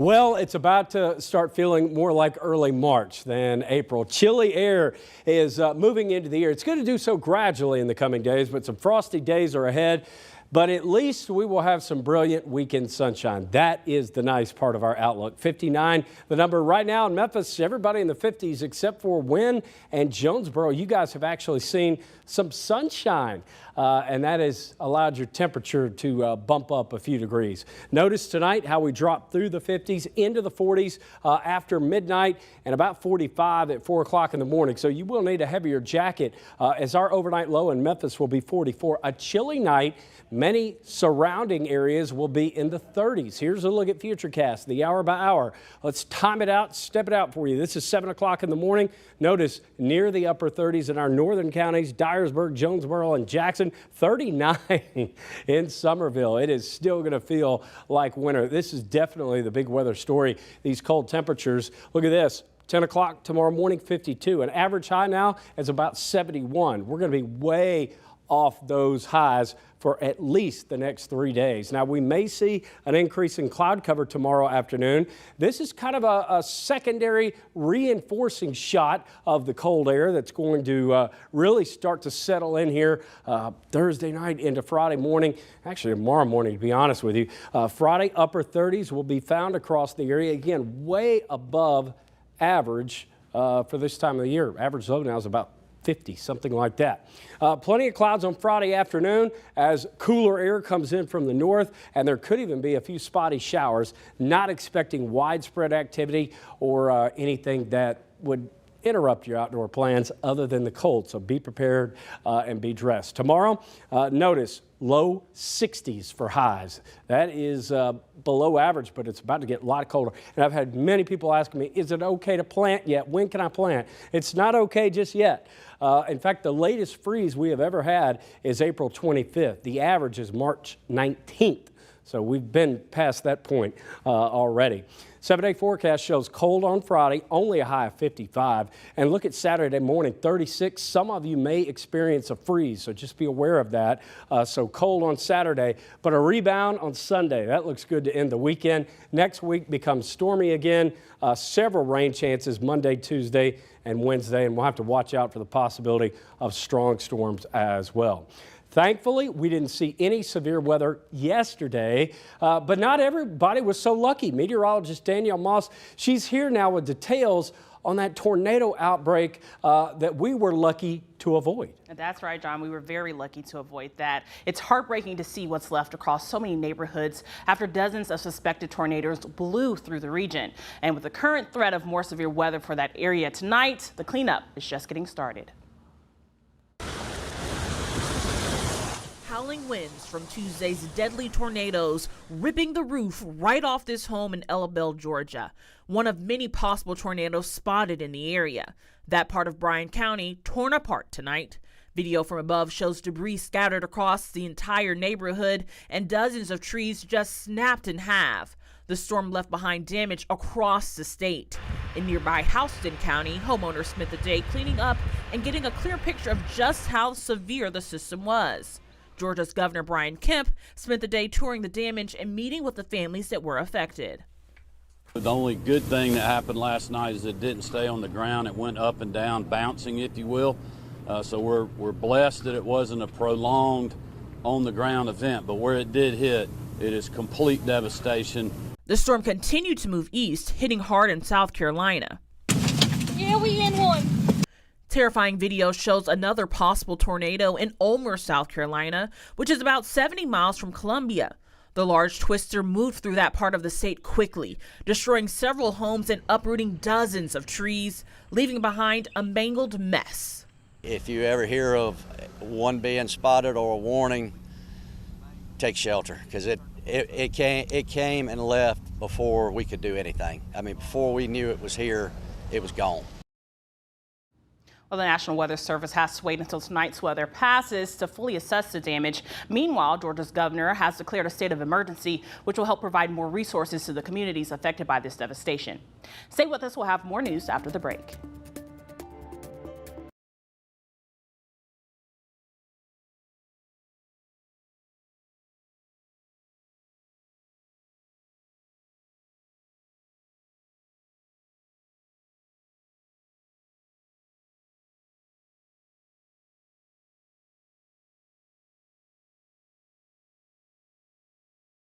Well, it's about to start feeling more like early March than April. Chilly air is moving into the air. It's going to do so gradually in the coming days, but some frosty days are ahead. But at least we will have some brilliant weekend sunshine. That is the nice part of our outlook. 59, the number right now in Memphis, everybody in the 50s except for Wynne and Jonesboro. You guys have actually seen some sunshine, and that has allowed your temperature to bump up a few degrees. Notice tonight how we drop through the 50s into the 40s after midnight and about 45 at 4 o'clock in the morning. So you will need a heavier jacket as our overnight low in Memphis will be 44. A chilly night. Many surrounding areas will be in the 30s. Here's a look at Futurecast, the hour by hour. Let's time it out, step it out for you. This is 7 o'clock in the morning. Notice near the upper 30s in our northern counties, Dyersburg, Jonesboro, and Jackson. 39 in Somerville. It is still going to feel like winter. This is definitely the big weather story. These cold temperatures. Look at this. 10 o'clock tomorrow morning, 52. An average high now is about 71. We're going to be way off those highs for at least the next 3 days. Now, we may see an increase in cloud cover tomorrow afternoon. This is kind of a secondary reinforcing shot of the cold air that's going to really start to settle in here Thursday night into Friday morning. Actually, tomorrow morning, to be honest with you. Friday, upper 30s will be found across the area. Again, way above average for this time of the year. Average low now is about 50, something like that. Plenty of clouds on Friday afternoon as cooler air comes in from the north, and there could even be a few spotty showers. Not expecting widespread activity or anything that would interrupt your outdoor plans other than the cold. So be prepared and be dressed. Tomorrow, notice low 60s for highs. That is below average, but it's about to get a lot colder. And I've had many people asking me, is it okay to plant yet? When can I plant? It's not okay just yet. In fact, the latest freeze we have ever had is April 25th. The average is March 19th. So we've been past that point already. 7-day forecast shows cold on Friday, only a high of 55. And look at Saturday morning, 36. Some of you may experience a freeze, so just be aware of that. So cold on Saturday, but a rebound on Sunday. That looks good to end the weekend. Next week becomes stormy again. Several rain chances Monday, Tuesday, and Wednesday, and we'll have to watch out for the possibility of strong storms as well. Thankfully, we didn't see any severe weather yesterday, but not everybody was so lucky. Meteorologist Danielle Moss, she's here now with details on that tornado outbreak that we were lucky to avoid. That's right, John. We were very lucky to avoid that. It's heartbreaking to see what's left across so many neighborhoods after dozens of suspected tornadoes blew through the region. And with the current threat of more severe weather for that area tonight, the cleanup is just getting started. Howling winds from Tuesday's deadly tornadoes ripping the roof right off this home in Ella Bell, Georgia. One of many possible tornadoes spotted in the area. That part of Bryan County torn apart tonight. Video from above shows debris scattered across the entire neighborhood and dozens of trees just snapped in half. The storm left behind damage across the state. In nearby Houston County, homeowners spent the day cleaning up and getting a clear picture of just how severe the system was. Georgia's Governor Brian Kemp spent the day touring the damage and meeting with the families that were affected. The only good thing that happened last night is it didn't stay on the ground. It went up and down, bouncing, if you will. So we're blessed that it wasn't a prolonged on-the-ground event, but where it did hit, it is complete devastation. The storm continued to move east, hitting hard in South Carolina. Yeah, we in one. Terrifying video shows another possible tornado in Ulmer, South Carolina, which is about 70 miles from Columbia. The large twister moved through that part of the state quickly, destroying several homes and uprooting dozens of trees, leaving behind a mangled mess. If you ever hear of one being spotted or a warning, take shelter, because it came and left before we could do anything. I mean, before we knew it was here, it was gone. Well, the National Weather Service has to wait until tonight's weather passes to fully assess the damage. Meanwhile, Georgia's governor has declared a state of emergency, which will help provide more resources to the communities affected by this devastation. Stay with us. We'll have more news after the break.